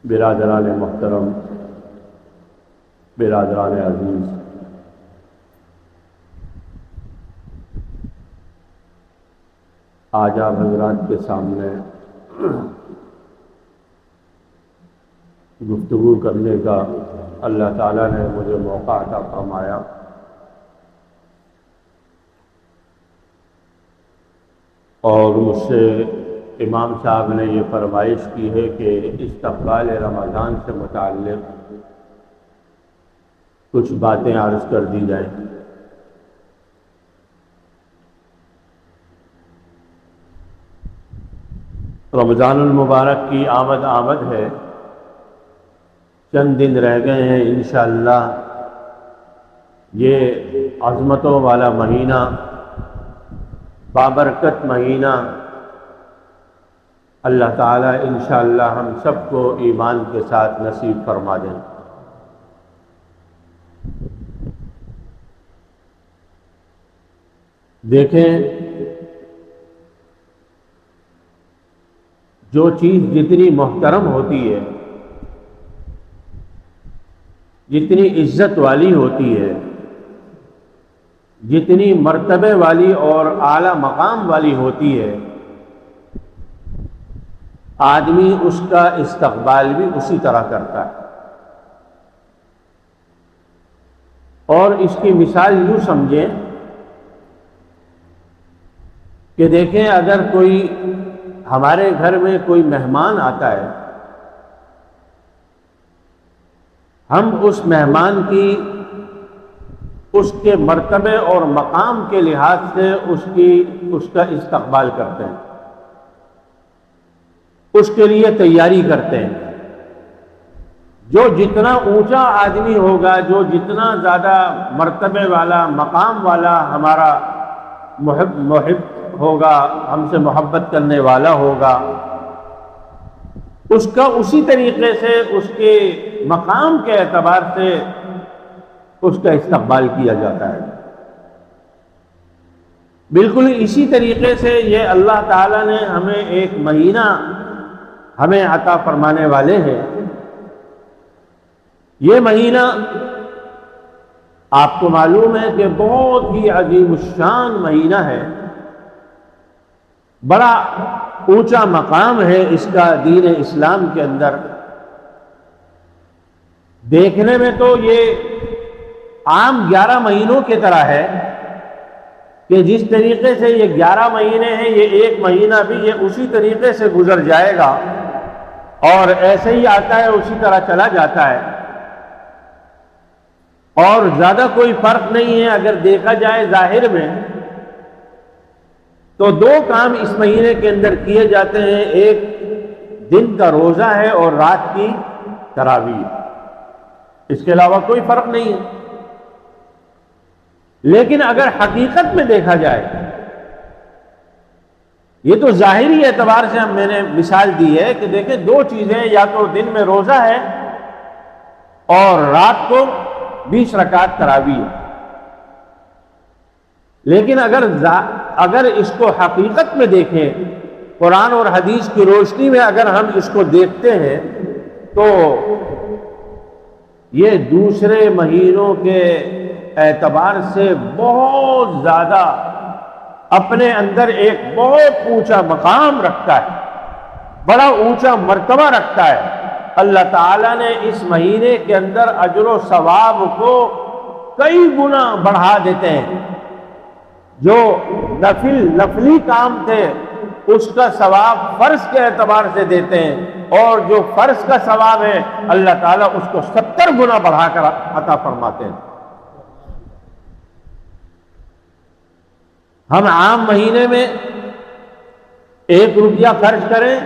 برادران محترم، برادران عزیز، آج آپ حضرات کے سامنے گفتگو کرنے کا اللہ تعالیٰ نے مجھے موقع عطا فرمایا۔ اور مجھ سے امام صاحب نے یہ فرمائش کی ہے کہ استقبال رمضان سے متعلق کچھ باتیں عرض کر دی جائیں۔ رمضان المبارک کی آمد ہے، چند دن رہ گئے ہیں انشاءاللہ۔ یہ عظمتوں والا مہینہ، بابرکت مہینہ، اللہ تعالیٰ انشاءاللہ ہم سب کو ایمان کے ساتھ نصیب فرما دیں۔ دیکھیں، جو چیز جتنی محترم ہوتی ہے، جتنی عزت والی ہوتی ہے، جتنی مرتبے والی اور اعلیٰ مقام والی ہوتی ہے، آدمی اس کا استقبال بھی اسی طرح کرتا ہے۔ اور اس کی مثال یوں سمجھیں کہ دیکھیں، اگر کوئی ہمارے گھر میں کوئی مہمان آتا ہے، ہم اس مہمان کی اس کے مرتبے اور مقام کے لحاظ سے اس کا استقبال کرتے ہیں، اس کے لیے تیاری کرتے ہیں۔ جو جتنا اونچا آدمی ہوگا، جو جتنا زیادہ مرتبے والا، مقام والا ہمارا محب ہوگا، ہم سے محبت کرنے والا ہوگا، اس کا اسی طریقے سے، اس کے مقام کے اعتبار سے اس کا استقبال کیا جاتا ہے۔ بالکل اسی طریقے سے یہ اللہ تعالیٰ نے ہمیں ایک مہینہ ہمیں عطا فرمانے والے ہیں۔ یہ مہینہ آپ کو معلوم ہے کہ بہت ہی عظیم الشان مہینہ ہے، بڑا اونچا مقام ہے اس کا دین اسلام کے اندر۔ دیکھنے میں تو یہ عام 11 مہینوں کی طرح ہے کہ جس طریقے سے یہ 11 مہینے ہیں، یہ ایک مہینہ بھی یہ اسی طریقے سے گزر جائے گا اور ایسے ہی آتا ہے، اسی طرح چلا جاتا ہے، اور زیادہ کوئی فرق نہیں ہے۔ اگر دیکھا جائے ظاہر میں تو 2 کام اس مہینے کے اندر کیے جاتے ہیں، ایک دن کا روزہ ہے اور رات کی تراویح، اس کے علاوہ کوئی فرق نہیں ہے۔ لیکن اگر حقیقت میں دیکھا جائے، یہ تو ظاہری اعتبار سے میں نے مثال دی ہے کہ دیکھیں 2 چیزیں، یا تو دن میں روزہ ہے اور رات کو 20 رکعت تراویح ہے۔ لیکن اگر اس کو حقیقت میں دیکھیں، قرآن اور حدیث کی روشنی میں اگر ہم اس کو دیکھتے ہیں، تو یہ دوسرے مہینوں کے اعتبار سے بہت زیادہ اپنے اندر ایک بہت اونچا مقام رکھتا ہے، بڑا اونچا مرتبہ رکھتا ہے۔ اللہ تعالیٰ نے اس مہینے کے اندر اجر و ثواب کو کئی گنا بڑھا دیتے ہیں۔ جو نفلی کام تھے اس کا ثواب فرض کے اعتبار سے دیتے ہیں، اور جو فرض کا ثواب ہے اللہ تعالیٰ اس کو 70 گنا بڑھا کر عطا فرماتے ہیں۔ ہم عام مہینے میں 1 روپیہ خرچ کریں،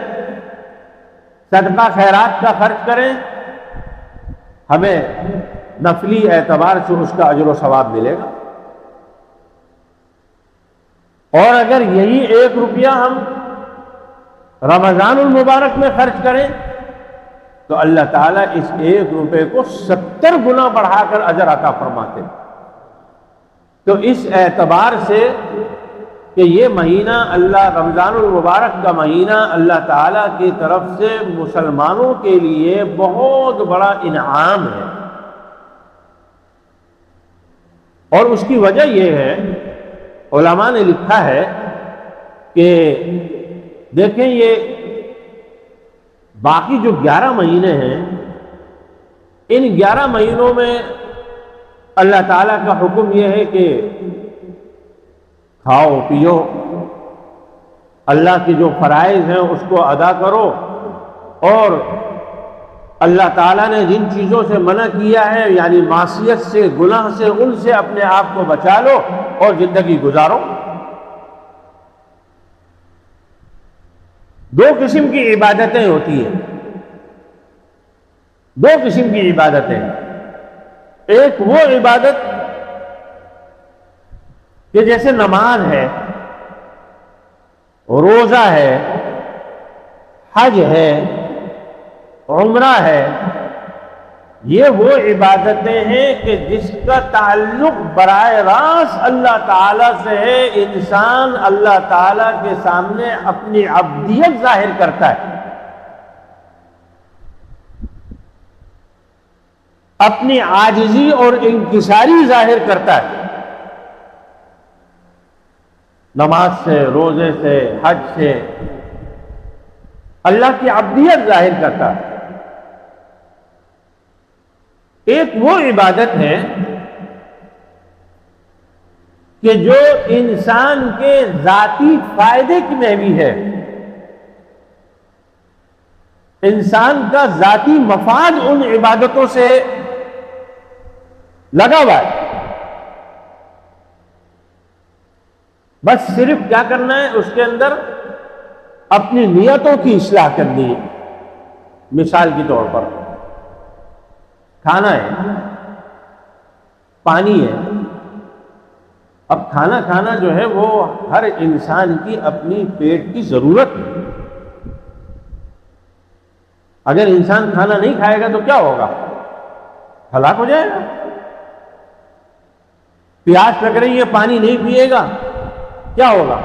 صدقہ خیرات کا خرچ کریں، ہمیں نفلی اعتبار سے اس کا اجر و ثواب ملے گا۔ اور اگر یہی 1 روپیہ ہم رمضان المبارک میں خرچ کریں تو اللہ تعالیٰ اس 1 روپے کو 70 گنا بڑھا کر اجر عطا فرماتے ہیں۔ تو اس اعتبار سے کہ یہ مہینہ اللہ رمضان المبارک کا مہینہ اللہ تعالیٰ کی طرف سے مسلمانوں کے لیے بہت بڑا انعام ہے. اور اس کی وجہ یہ ہے، علماء نے لکھا ہے کہ دیکھیں یہ باقی جو 11 مہینے ہیں، ان 11 مہینوں میں اللہ تعالیٰ کا حکم یہ ہے کہ کھاؤ پیو، اللہ کی جو فرائض ہیں اس کو ادا کرو، اور اللہ تعالیٰ نے جن چیزوں سے منع کیا ہے یعنی معصیت سے، گناہ سے، ان سے اپنے آپ کو بچا لو اور زندگی گزارو. 2 قسم کی عبادتیں ہوتی ہیں، 2 قسم کی عبادتیں. ایک وہ عبادت کہ جیسے نماز ہے، روزہ ہے، حج ہے، عمرہ ہے، یہ وہ عبادتیں ہیں کہ جس کا تعلق براہ راست اللہ تعالیٰ سے ہے. انسان اللہ تعالیٰ کے سامنے اپنی عبدیت ظاہر کرتا ہے، اپنی عاجزی اور انکساری ظاہر کرتا ہے. نماز سے، روزے سے، حج سے اللہ کی عبدیت ظاہر کرتا ہے. ایک وہ عبادت ہے کہ جو انسان کے ذاتی فائدے میں بھی ہے، انسان کا ذاتی مفاد ان عبادتوں سے لگا ہوا ہے. بس صرف کیا کرنا ہے، اس کے اندر اپنی نیتوں کی اصلاح کرنی ہے. مثال کے طور پر کھانا ہے، پانی ہے. اب کھانا کھانا جو ہے وہ ہر انسان کی اپنی پیٹ کی ضرورت ہے. اگر انسان کھانا نہیں کھائے گا تو کیا ہوگا؟ ہلاک ہو جائے گا. پیاس لگ رہی ہے، پانی نہیں پیے گا، کیا ہوگا؟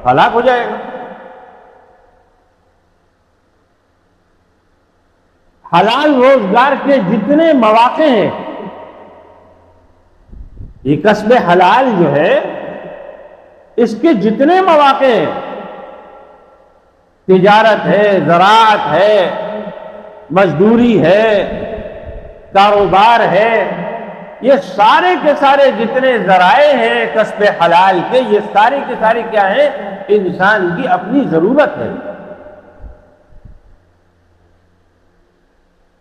ہلاک ہو جائے گا. حلال روزگار کے جتنے مواقع ہیں، یہ کسب حلال جو ہے اس کے جتنے مواقع ہیں، تجارت ہے، زراعت ہے، مزدوری ہے، کاروبار ہے، یہ سارے کے سارے جتنے ذرائع ہیں کسب حلال کے، یہ سارے کے سارے کیا ہیں؟ انسان کی اپنی ضرورت ہے.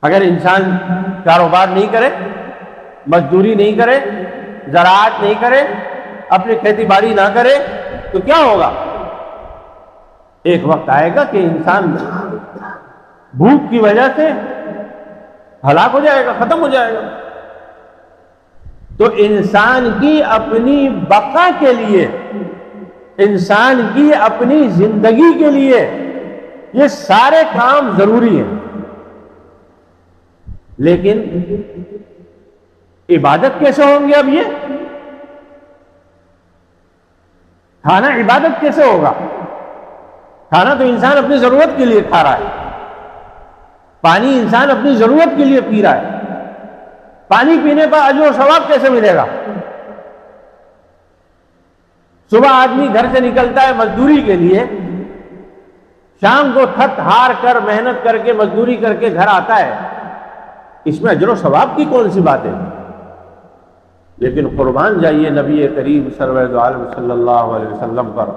اگر انسان کاروبار نہیں کرے، مزدوری نہیں کرے، زراعت نہیں کرے، اپنی کھیتی باڑی نہ کرے تو کیا ہوگا؟ ایک وقت آئے گا کہ انسان بھوک کی وجہ سے ہلاک ہو جائے گا، ختم ہو جائے گا. تو انسان کی اپنی بقا کے لیے، انسان کی اپنی زندگی کے لیے یہ سارے کام ضروری ہیں. لیکن عبادت کیسے ہوں گے؟ اب یہ کھانا عبادت کیسے ہوگا؟ کھانا تو انسان اپنی ضرورت کے لیے کھا رہا ہے، پانی انسان اپنی ضرورت کے لیے پی رہا ہے. پانی پینے کا اجر و ثواب کیسے ملے گا؟ صبح آدمی گھر سے نکلتا ہے مزدوری کے لیے، شام کو تھک ہار کر محنت کر کے مزدوری کر کے گھر آتا ہے. اس میں اجر و ثواب کی کون سی بات ہے؟ لیکن قربان جائیے نبی کریم سرور عالم صلی اللہ علیہ وسلم پر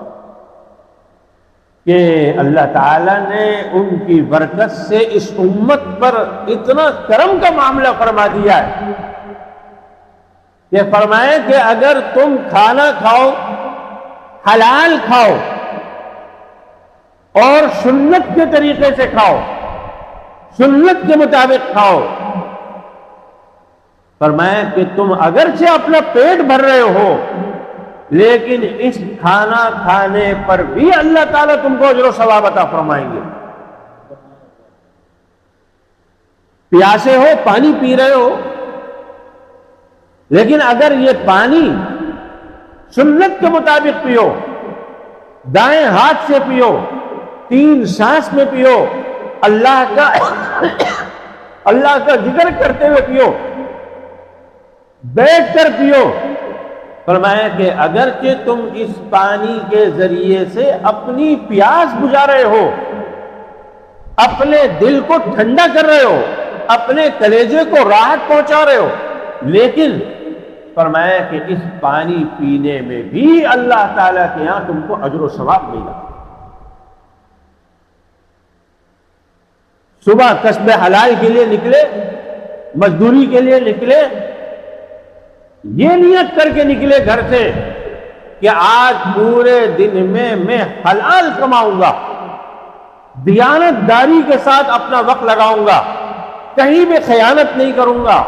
کہ اللہ تعالیٰ نے ان کی برکت سے اس امت پر اتنا کرم کا معاملہ فرما دیا ہے کہ فرمائے کہ اگر تم کھانا کھاؤ، حلال کھاؤ اور سنت کے طریقے سے کھاؤ، سنت کے مطابق کھاؤ، فرمایا کہ تم اگرچہ اپنا پیٹ بھر رہے ہو لیکن اس کھانا کھانے پر بھی اللہ تعالیٰ تم کو اجر و ثواب عطا فرمائیں گے. پیاسے ہو، پانی پی رہے ہو، لیکن اگر یہ پانی سنت کے مطابق پیو، دائیں ہاتھ سے پیو، 3 سانس میں پیو، اللہ کا ذکر کرتے ہوئے پیو، بیٹھ کر پیو۔ فرمایا کہ اگرچہ تم اس پانی کے ذریعے سے اپنی پیاس بجھا رہے ہو، اپنے دل کو ٹھنڈا کر رہے ہو، اپنے کلیجے کو راحت پہنچا رہے ہو، لیکن فرمایا کہ اس پانی پینے میں بھی اللہ تعالیٰ کے یہاں تم کو اجر و ثواب ملے گا۔ صبح کسب حلال کے لیے نکلے، مزدوری کے لیے نکلے، یہ نیت کر کے نکلے گھر سے کہ آج پورے دن میں حلال کماؤں گا، دیانت داری کے ساتھ اپنا وقت لگاؤں گا، کہیں بھی خیانت نہیں کروں گا،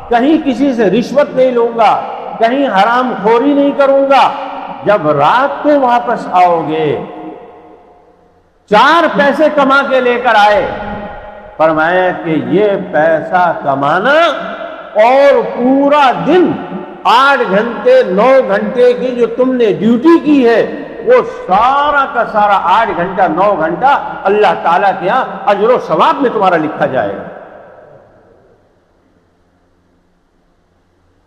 کہیں کسی سے رشوت نہیں لوں گا، کہیں حرام خوری نہیں کروں گا۔ جب رات کو واپس آؤ گے، 4 پیسے کما کے لے کر آئے، فرمایا کہ یہ پیسہ کمانا اور پورا دن 8 گھنٹے 9 گھنٹے کی جو تم نے ڈیوٹی کی ہے، وہ سارا کا سارا 8 گھنٹہ 9 گھنٹہ اللہ تعالیٰ کے یہاں اجر و ثواب میں تمہارا لکھا جائے گا۔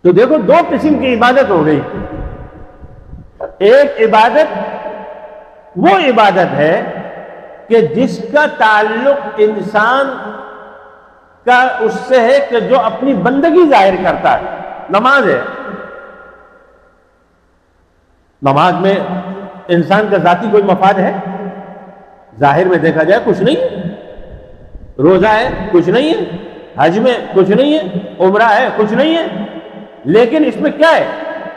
تو دیکھو 2 قسم کی عبادت ہو گئی۔ ایک عبادت وہ عبادت ہے کہ جس کا تعلق انسان کا اس سے ہے کہ جو اپنی بندگی ظاہر کرتا ہے۔ نماز ہے، نماز میں انسان کا ذاتی کوئی مفاد ہے؟ ظاہر میں دیکھا جائے کچھ نہیں ہے۔ روزہ ہے، کچھ نہیں ہے۔ حج میں کچھ نہیں ہے، عمرہ ہے، کچھ نہیں ہے۔ لیکن اس میں کیا ہے؟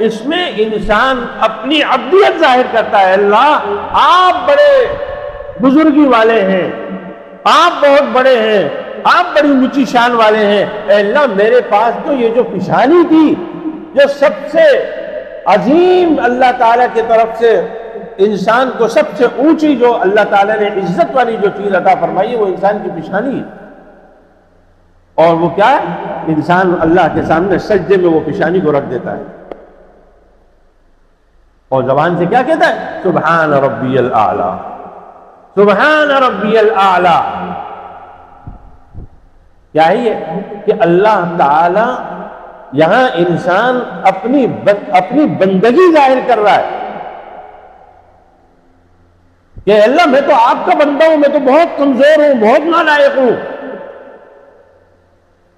اس میں انسان اپنی عبدیت ظاہر کرتا ہے۔ اللہ آپ بڑے بزرگی والے ہیں، آپ بہت بڑے ہیں، آپ بڑی اونچی شان والے ہیں۔ اے اللہ میرے پاس تو یہ جو پیشانی تھی، جو سب سے عظیم اللہ تعالیٰ کی طرف سے انسان کو سب سے اونچی جو اللہ تعالیٰ نے عزت والی جو چیز عطا فرمائی ہے، وہ انسان کی پیشانی ہے۔ اور وہ کیا ہے؟ انسان اللہ کے سامنے سجدے میں وہ پیشانی کو رکھ دیتا ہے اور زبان سے کیا کہتا ہے؟ سبحان ربی الاعلی، سبحان ربی الاعلی۔ کیا ہے یہ؟ کہ اللہ تعالی یہاں انسان اپنی بندگی ظاہر کر رہا ہے کہ اللہ میں تو آپ کا بندہ ہوں، میں تو بہت کمزور ہوں، بہت نالائق ہوں،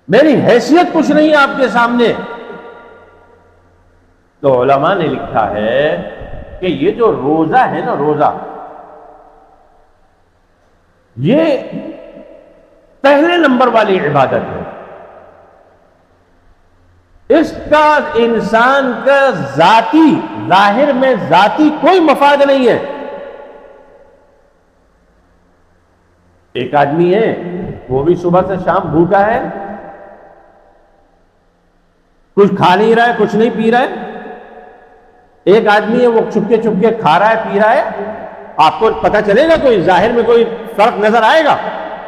میری حیثیت کچھ نہیں ہے آپ کے سامنے۔ تو علماء نے لکھا ہے کہ یہ جو روزہ ہے نا، روزہ یہ پہلے نمبر والی عبادت ہے۔ اس کا انسان کا ذاتی ظاہر میں ذاتی کوئی مفاد نہیں ہے۔ ایک آدمی ہے، وہ بھی صبح سے شام بھوکا ہے، کچھ کھا نہیں رہا ہے، کچھ نہیں پی رہا ہے۔ ایک آدمی ہے، وہ چپکے چپکے کھا رہا ہے، پی رہا ہے۔ آپ کو پتہ چلے گا کوئی ظاہر میں کوئی فرق نظر آئے گا؟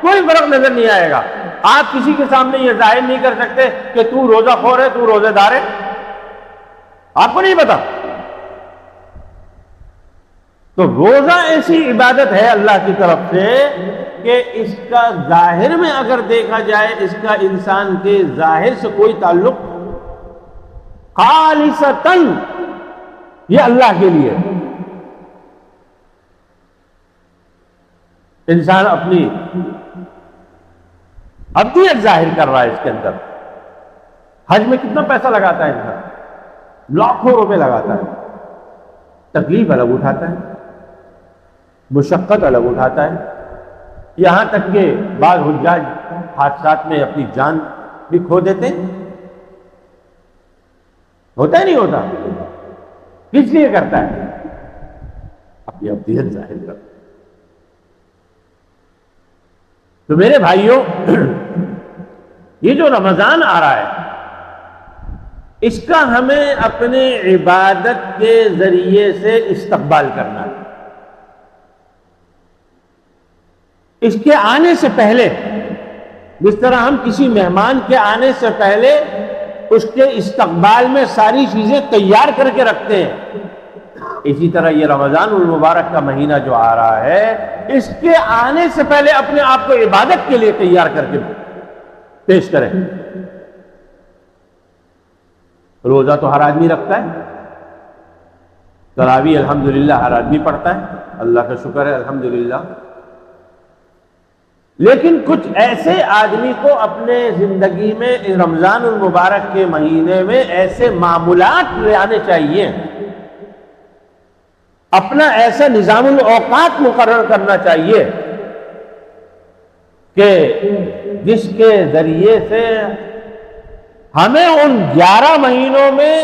کوئی فرق نظر نہیں آئے گا۔ آپ کسی کے سامنے یہ ظاہر نہیں کر سکتے کہ تو روزہ خور ہے، تو روزہ دار ہے، آپ کو نہیں پتا۔ تو روزہ ایسی عبادت ہے اللہ کی طرف سے کہ اس کا ظاہر میں اگر دیکھا جائے، اس کا انسان کے ظاہر سے کوئی تعلق، خالصتاً یہ اللہ کے لیے انسان اپنی عبدیت ظاہر کر رہا ہے اس کے اندر۔ حج میں کتنا پیسہ لگاتا ہے انسان؟ لاکھوں روپے لگاتا ہے، تکلیف الگ اٹھاتا ہے، مشقت الگ اٹھاتا ہے، یہاں تک کہ بعض حجاج حادثات میں اپنی جان بھی کھو دیتے ہیں۔ ہوتا ہی نہیں ہوتا؟ کس لیے کرتا ہے؟ اپنی عبدیت ظاہر کرتا ہے۔ تو میرے بھائیوں، یہ جو رمضان آ رہا ہے، اس کا ہمیں اپنے عبادت کے ذریعے سے استقبال کرنا ہے۔ اس کے آنے سے پہلے، جس طرح ہم کسی مہمان کے آنے سے پہلے اس کے استقبال میں ساری چیزیں تیار کر کے رکھتے ہیں، اسی طرح یہ رمضان المبارک کا مہینہ جو آ رہا ہے، اس کے آنے سے پہلے اپنے آپ کو عبادت کے لیے تیار کر کے پیش کریں۔ روزہ تو ہر آدمی رکھتا ہے، تراویح الحمدللہ ہر آدمی پڑھتا ہے، اللہ کا شکر ہے الحمدللہ، لیکن کچھ ایسے آدمی کو اپنے زندگی میں رمضان المبارک کے مہینے میں ایسے معمولات لے آنے چاہیے، اپنا ایسا نظام الاوقات مقرر کرنا چاہیے کہ جس کے ذریعے سے ہمیں ان 11 مہینوں میں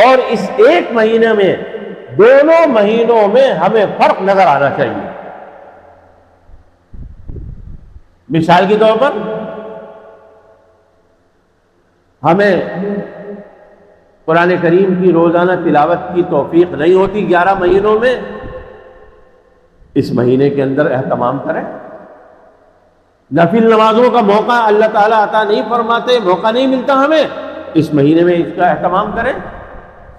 اور اس ایک مہینے میں، دونوں مہینوں میں ہمیں فرق نظر آنا چاہیے۔ مثال کے طور پر ہمیں قرآن کریم کی روزانہ تلاوت کی توفیق نہیں ہوتی 11 مہینوں میں، اس مہینے کے اندر اہتمام کریں۔ نفل نمازوں کا موقع اللہ تعالیٰ عطا نہیں فرماتے، موقع نہیں ملتا ہمیں، اس مہینے میں اس کا اہتمام کریں۔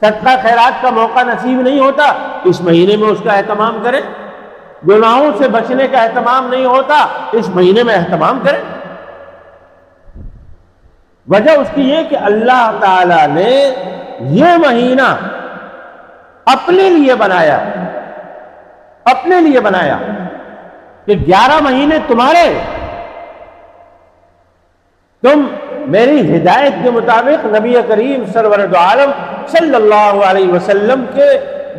صدقہ خیرات کا موقع نصیب نہیں ہوتا، اس مہینے میں اس کا اہتمام کریں۔ گناہوں سے بچنے کا اہتمام نہیں ہوتا، اس مہینے میں اہتمام کریں۔ وجہ اس کی یہ کہ اللہ تعالیٰ نے یہ مہینہ اپنے لیے بنایا، اپنے لیے بنایا کہ 11 مہینے تمہارے، تم میری ہدایت کے مطابق نبی کریم سرور دو عالم صلی اللہ علیہ وسلم کے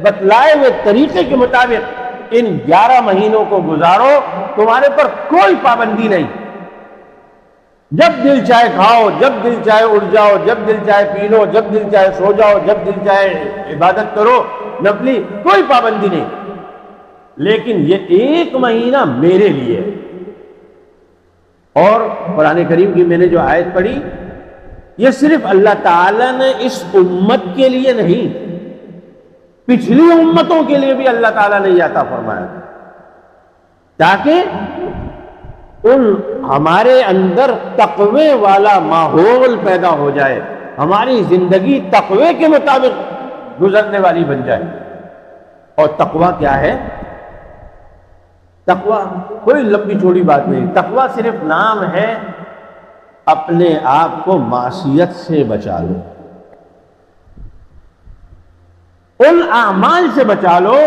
بتلائے ہوئے طریقے کے مطابق ان 11 مہینوں کو گزارو، تمہارے پر کوئی پابندی نہیں، جب دل چاہے کھاؤ، جب دل چاہے اٹھ جاؤ، جب دل چاہے پی لو، جب دل چاہے سو جاؤ، جب دل چاہے عبادت کرو نفلی، کوئی پابندی نہیں، لیکن یہ ایک مہینہ میرے لیے۔ اور قرآن کریم کی میں نے جو آیت پڑھی، یہ صرف اللہ تعالیٰ نے اس امت کے لیے نہیں، پچھلی امتوں کے لیے بھی اللہ تعالیٰ نے یہ عطا فرمایا، تاکہ ہمارے اندر تقوی والا ماحول پیدا ہو جائے، ہماری زندگی تقوی کے مطابق گزرنے والی بن جائے۔ اور تقوی کیا ہے؟ تقوی کوئی لمبی چوڑی بات نہیں، تقوی صرف نام ہے، اپنے آپ کو معصیت سے بچا لو، ان اعمال سے بچا لو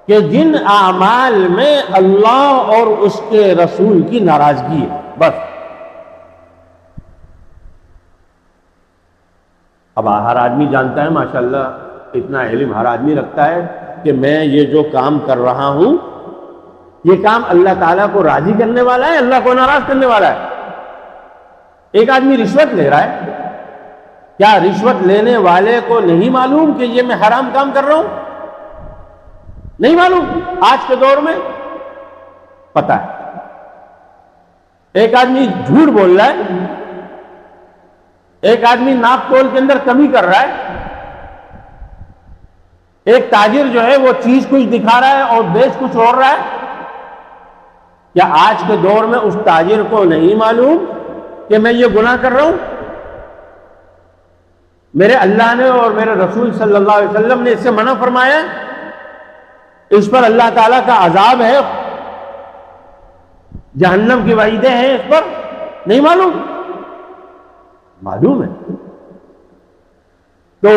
کہ جن اعمال میں اللہ اور اس کے رسول کی ناراضگی ہے، بس۔ اب ہر آدمی جانتا ہے، ماشاءاللہ اتنا علم ہر آدمی رکھتا ہے کہ میں یہ جو کام کر رہا ہوں، یہ کام اللہ تعالیٰ کو راضی کرنے والا ہے، اللہ کو ناراض کرنے والا ہے۔ ایک آدمی رشوت لے رہا ہے، کیا رشوت لینے والے کو نہیں معلوم کہ یہ میں حرام کام کر رہا ہوں؟ نہیں معلوم؟ آج کے دور میں پتا ہے۔ ایک آدمی جھوٹ بول رہا ہے، ایک آدمی ناپ تول کے اندر کمی کر رہا ہے، ایک تاجر جو ہے وہ چیز کچھ دکھا رہا ہے اور بیچ کچھ اور رہا ہے۔ کیا آج کے دور میں اس تاجر کو نہیں معلوم کہ میں یہ گناہ کر رہا ہوں؟ میرے اللہ نے اور میرے رسول صلی اللہ علیہ وسلم نے اس سے منع فرمایا، اس پر اللہ تعالیٰ کا عذاب ہے، جہنم کی وعیدیں ہیں اس پر، نہیں معلوم؟ معلوم ہے۔ تو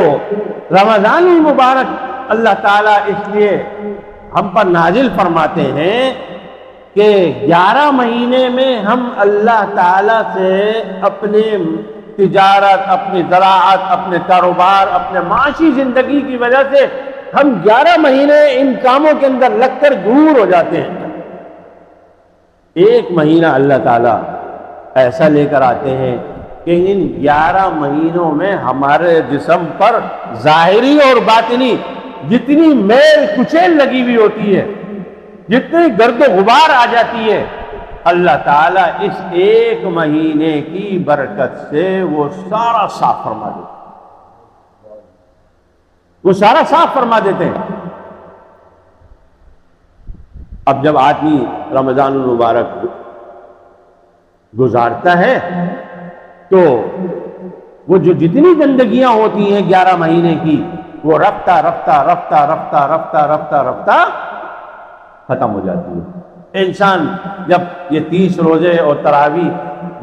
رمضان المبارک اللہ تعالیٰ اس لیے ہم پر نازل فرماتے ہیں کہ 11 مہینے میں ہم اللہ تعالیٰ سے اپنے تجارت، اپنی زراعت، اپنے کاروبار، اپنے معاشی زندگی کی وجہ سے ہم 11 مہینے ان کاموں کے اندر لگ کر دور ہو جاتے ہیں۔ ایک مہینہ اللہ تعالیٰ ایسا لے کر آتے ہیں کہ ان 11 مہینوں میں ہمارے جسم پر ظاہری اور باطنی جتنی میل کچیل لگی ہوئی ہوتی ہے، جتنی گرد و غبار آ جاتی ہے، اللہ تعالیٰ اس ایک مہینے کی برکت سے وہ سارا صاف فرما دیتے ہیں، وہ سارا صاف فرما دیتے ہیں۔ اب جب آدمی رمضان المبارک گزارتا ہے تو وہ جو جتنی گندگیاں ہوتی ہیں 11 مہینے کی، وہ رفتہ رفتہ رفتہ رفتہ رفتہ رفتہ رفتہ ختم ہو جاتی ہے۔ انسان جب یہ 30 روزے اور تراویح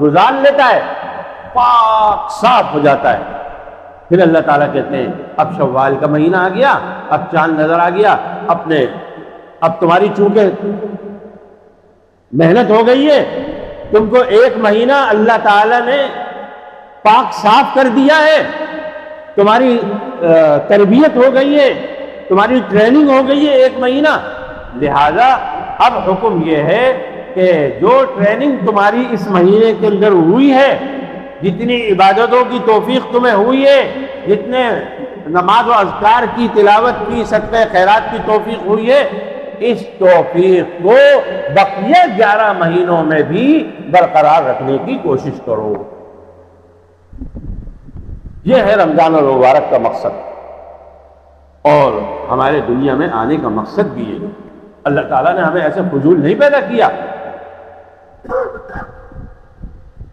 گزار لیتا ہے پاک صاف ہو جاتا ہے، پھر اللہ تعالیٰ کہتے ہیں اب شوال کا مہینہ آ گیا، اب چاند نظر آ گیا، اب تمہاری چونکہ محنت ہو گئی ہے، تم کو 1 مہینہ اللہ تعالیٰ نے پاک صاف کر دیا ہے، تمہاری تربیت ہو گئی ہے، تمہاری ٹریننگ ہو گئی ہے 1 مہینہ، لہذا اب حکم یہ ہے کہ جو ٹریننگ تمہاری اس مہینے کے اندر ہوئی ہے، جتنی عبادتوں کی توفیق تمہیں ہوئی ہے، جتنے نماز و اذکار کی تلاوت کی صدقہ خیرات کی توفیق ہوئی ہے، اس توفیق کو بقیہ 11 مہینوں میں بھی برقرار رکھنے کی کوشش کرو۔ یہ ہے رمضان المبارک کا مقصد، اور ہمارے دنیا میں آنے کا مقصد بھی ہے۔ اللہ تعالیٰ نے ہمیں ایسے فضول نہیں پیدا کیا۔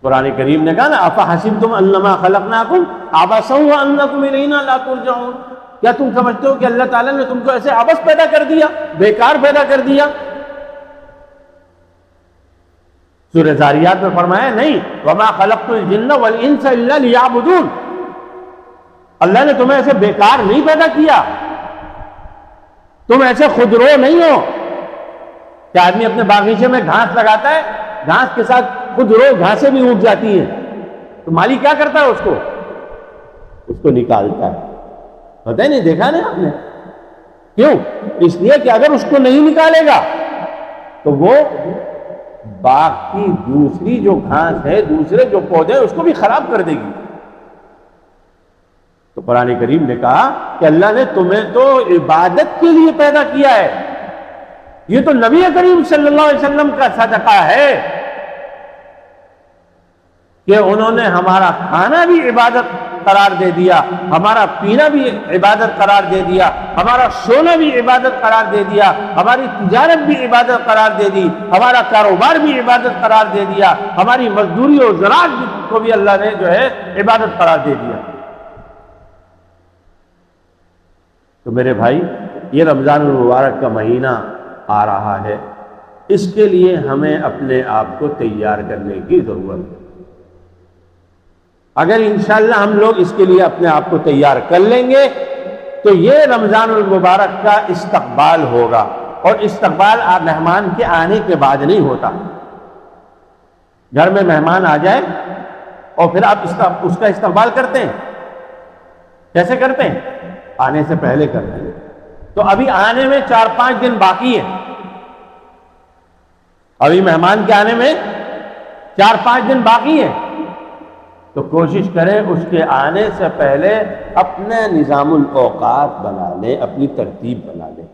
قرآن کریم نے کہا نا افحسبتم انما خلقناکم عبثا وانکم الینا لا ترجعون، کیا تم سمجھتے ہو کہ اللہ تعالیٰ نے تم کو ایسے عبث پیدا کر دیا، بیکار پیدا کر دیا؟ سورہ ذاریات میں فرمایا نہیں وما خلقت الجن والانس الا لیعبدون، اللہ نے تمہیں ایسے بیکار نہیں پیدا کیا، تم ایسے خودرو نہیں ہو کہ آدمی اپنے باغیچے میں گھاس لگاتا ہے، گھاس کے ساتھ خودرو گھاسیں بھی اگ جاتی ہیں، تو مالی کیا کرتا ہے؟ اس کو نکالتا ہے۔ پتہ نہیں، دیکھا نہیں آپ نے؟ کیوں؟ اس لیے کہ اگر اس کو نہیں نکالے گا تو وہ باغ کی دوسری جو گھاس ہے، دوسرے جو پودے ہیں، اس کو بھی خراب کر دے گی۔ تو قرآن کریم نے کہا کہ اللہ نے تمہیں تو عبادت کے لیے پیدا کیا ہے، یہ تو نبی کریم صلی اللہ علیہ وسلم کا صدقہ ہے کہ انہوں نے ہمارا کھانا بھی عبادت قرار دے دیا، ہمارا پینا بھی عبادت قرار دے دیا، ہمارا سونا بھی عبادت قرار دے دیا، ہماری تجارت بھی عبادت قرار دے دی، ہمارا کاروبار بھی عبادت قرار دے دیا، ہماری مزدوری اور زراعت کو بھی اللہ نے جو ہے عبادت قرار دے دیا۔ تو میرے بھائی، یہ رمضان المبارک کا مہینہ آ رہا ہے، اس کے لیے ہمیں اپنے آپ کو تیار کرنے کی ضرورت ہے۔ اگر انشاءاللہ ہم لوگ اس کے لیے اپنے آپ کو تیار کر لیں گے تو یہ رمضان المبارک کا استقبال ہوگا، اور استقبال مہمان کے آنے کے بعد نہیں ہوتا۔ گھر میں مہمان آ جائے اور پھر آپ اس کا استقبال کرتے ہیں، کیسے کرتے ہیں؟ آنے سے پہلے کرتے ہیں۔ تو ابھی آنے میں 4-5 دن باقی ہے، ابھی مہمان کے آنے میں 4-5 دن باقی ہے، تو کوشش کریں اس کے آنے سے پہلے اپنے نظام الاوقات بنا لیں، اپنی ترتیب بنا لیں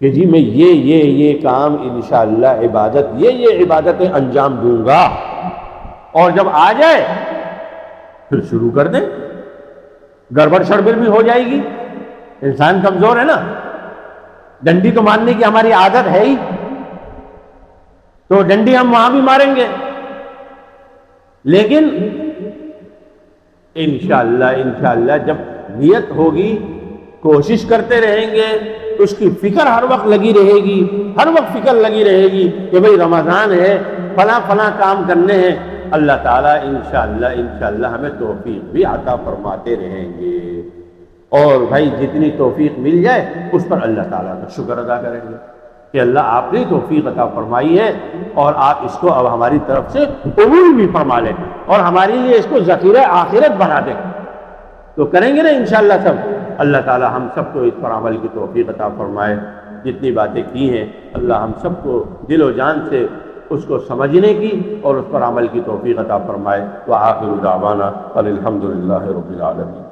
کہ جی میں یہ کام انشاءاللہ یہ عبادتیں انجام دوں گا، اور جب آ جائے پھر شروع کر دیں۔ گڑبڑ شڑبڑ بھی ہو جائے گی، انسان کمزور ہے نا، ڈنڈی تو مارنے کی ہماری عادت ہے ہی، تو ڈنڈی ہم وہاں بھی ماریں گے، لیکن انشاءاللہ جب نیت ہوگی، کوشش کرتے رہیں گے، اس کی فکر ہر وقت لگی رہے گی، ہر وقت فکر لگی رہے گی کہ بھئی رمضان ہے، فلاں کام کرنے ہیں، اللہ تعالیٰ انشاءاللہ ہمیں توفیق بھی عطا فرماتے رہیں گے۔ اور بھائی جتنی توفیق مل جائے اس پر اللہ تعالیٰ کا شکر ادا کریں گے کہ اللہ آپ نے توفیق عطا فرمائی ہے، اور آپ اس کو اب ہماری طرف سے قبول بھی فرما لیں اور ہمارے لیے اس کو ذخیرہ آخرت بنا دیں۔ تو کریں گے نا انشاءاللہ سب۔ اللہ تعالیٰ ہم سب کو اس پر عمل کی توفیق عطا فرمائے۔ جتنی باتیں کی ہیں اللہ ہم سب کو دل و جان سے اس کو سمجھنے کی اور اس پر عمل کی توفیق عطا فرمائے۔ وآخر دعوانا الحمد للہ رب العالمین۔